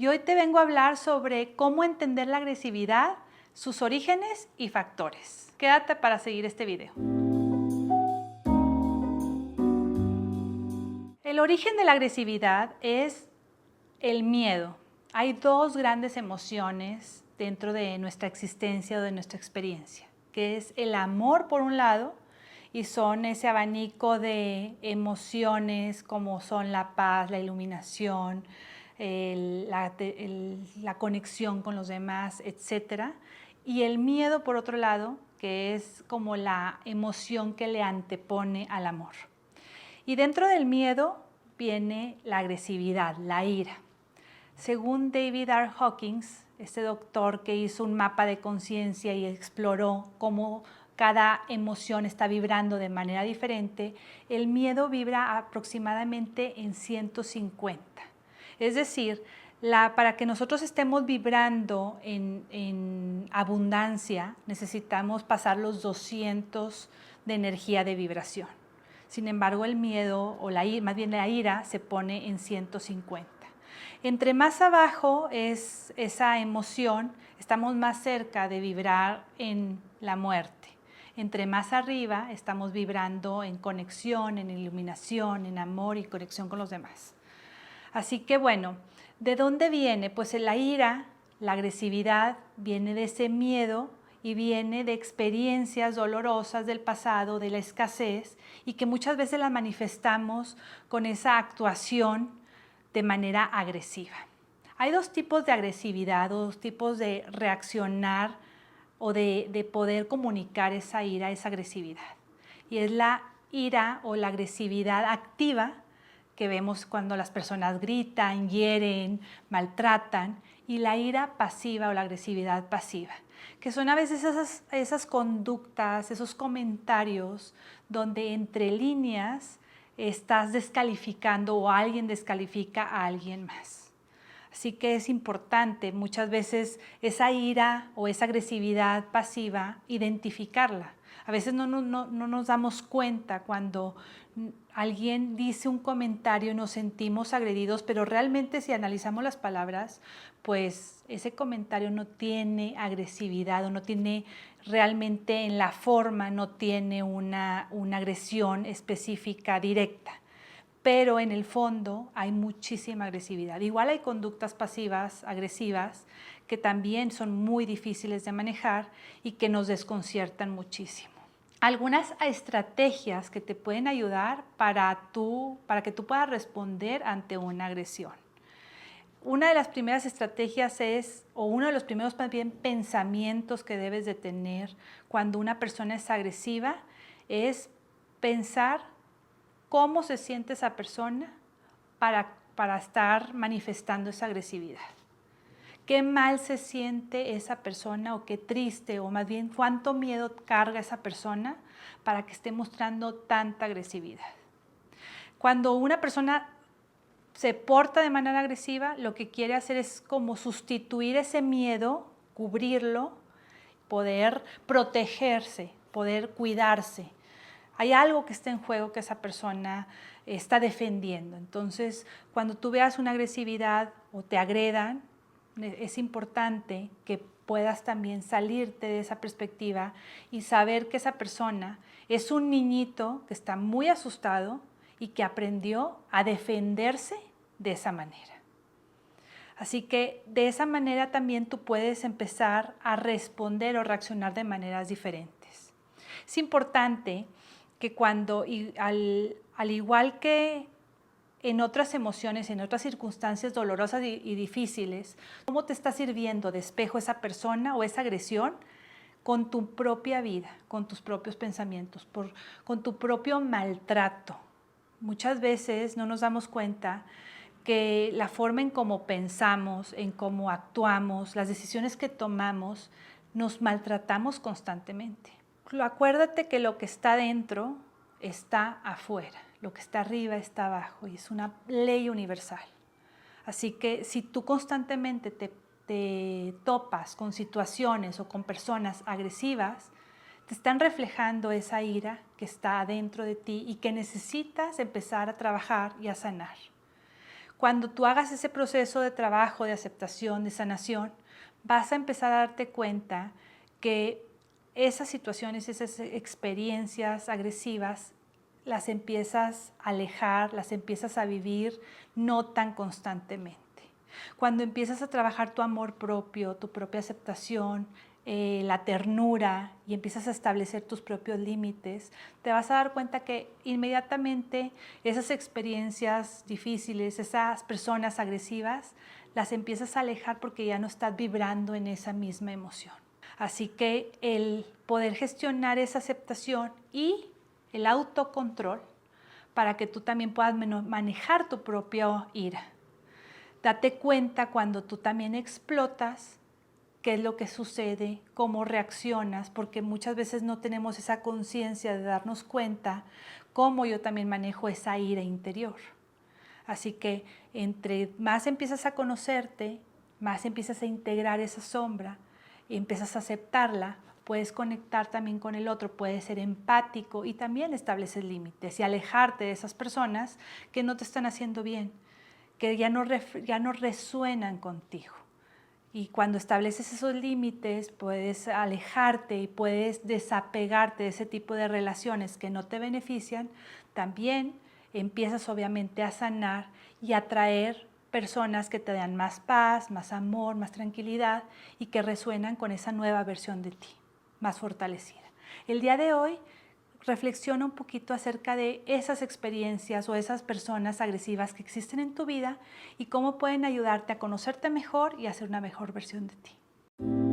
y hoy te vengo a hablar sobre cómo entender la agresividad, sus orígenes y factores. Quédate para seguir este video. El origen de la agresividad es el miedo. Hay dos grandes emociones dentro de nuestra existencia o de nuestra experiencia, que es el amor por un lado, y son ese abanico de emociones como son la paz, la iluminación, la conexión con los demás, etc. Y el miedo, por otro lado, que es como la emoción que le antepone al amor. Y dentro del miedo viene la agresividad, la ira. Según David R. Hawkins, este doctor que hizo un mapa de conciencia y exploró cómo cada emoción está vibrando de manera diferente, el miedo vibra aproximadamente en 150. Es decir, para que nosotros estemos vibrando en abundancia, necesitamos pasar los 200 de energía de vibración. Sin embargo, el miedo, o más bien la ira, se pone en 150. Entre más abajo es esa emoción, estamos más cerca de vibrar en la muerte. Entre más arriba estamos vibrando en conexión, en iluminación, en amor y conexión con los demás. Así que bueno, ¿de dónde viene? Pues la ira, la agresividad, viene de ese miedo y viene de experiencias dolorosas del pasado, de la escasez, y que muchas veces las manifestamos con esa actuación de manera agresiva. Hay dos tipos de agresividad, dos tipos de reaccionar o de poder comunicar esa ira, esa agresividad. Y es la ira o la agresividad activa, que vemos cuando las personas gritan, hieren, maltratan, y la ira pasiva o la agresividad pasiva, que son a veces esas conductas, esos comentarios donde entre líneas estás descalificando o alguien descalifica a alguien más. Así que es importante muchas veces esa ira o esa agresividad pasiva, identificarla. A veces no nos damos cuenta cuando alguien dice un comentario y nos sentimos agredidos, pero realmente si analizamos las palabras, pues ese comentario no tiene agresividad o no tiene realmente en la forma, no tiene una agresión específica directa. Pero en el fondo hay muchísima agresividad. Igual hay conductas pasivas, agresivas, que también son muy difíciles de manejar y que nos desconciertan muchísimo. Algunas estrategias que te pueden ayudar para que tú puedas responder ante una agresión. Una de las primeras estrategias o uno de los primeros también pensamientos que debes de tener cuando una persona es agresiva, es pensar cómo se siente esa persona para estar manifestando esa agresividad. Qué mal se siente esa persona o qué triste, o más bien cuánto miedo carga esa persona para que esté mostrando tanta agresividad. Cuando una persona se porta de manera agresiva, lo que quiere hacer es como sustituir ese miedo, cubrirlo, poder protegerse, poder cuidarse. Hay algo que está en juego que esa persona está defendiendo. Entonces, cuando tú veas una agresividad o te agredan, es importante que puedas también salirte de esa perspectiva y saber que esa persona es un niñito que está muy asustado y que aprendió a defenderse de esa manera. Así que de esa manera también tú puedes empezar a responder o reaccionar de maneras diferentes. Es importante que al igual que en otras emociones, en otras circunstancias dolorosas y difíciles, ¿cómo te está sirviendo de espejo esa persona o esa agresión? Con tu propia vida, con tus propios pensamientos, con tu propio maltrato. Muchas veces no nos damos cuenta que la forma en cómo pensamos, en cómo actuamos, las decisiones que tomamos, nos maltratamos constantemente. Acuérdate que lo que está dentro está afuera, lo que está arriba está abajo, y es una ley universal. Así que si tú constantemente te topas con situaciones o con personas agresivas, te están reflejando esa ira que está adentro de ti y que necesitas empezar a trabajar y a sanar. Cuando tú hagas ese proceso de trabajo, de aceptación, de sanación, vas a empezar a darte cuenta que esas situaciones, esas experiencias agresivas, las empiezas a alejar, las empiezas a vivir no tan constantemente. Cuando empiezas a trabajar tu amor propio, tu propia aceptación, la ternura y empiezas a establecer tus propios límites, te vas a dar cuenta que inmediatamente esas experiencias difíciles, esas personas agresivas, las empiezas a alejar porque ya no estás vibrando en esa misma emoción. Así que el poder gestionar esa aceptación y el autocontrol para que tú también puedas manejar tu propia ira. Date cuenta cuando tú también explotas, qué es lo que sucede, cómo reaccionas, porque muchas veces no tenemos esa conciencia de darnos cuenta cómo yo también manejo esa ira interior. Así que entre más empiezas a conocerte, más empiezas a integrar esa sombra y empiezas a aceptarla, puedes conectar también con el otro, puedes ser empático y también estableces límites y alejarte de esas personas que no te están haciendo bien, que ya no resuenan contigo. Y cuando estableces esos límites, puedes alejarte y puedes desapegarte de ese tipo de relaciones que no te benefician. También empiezas obviamente a sanar y a atraer personas que te dan más paz, más amor, más tranquilidad y que resuenan con esa nueva versión de ti, más fortalecida. El día de hoy reflexiona un poquito acerca de esas experiencias o esas personas agresivas que existen en tu vida y cómo pueden ayudarte a conocerte mejor y a ser una mejor versión de ti.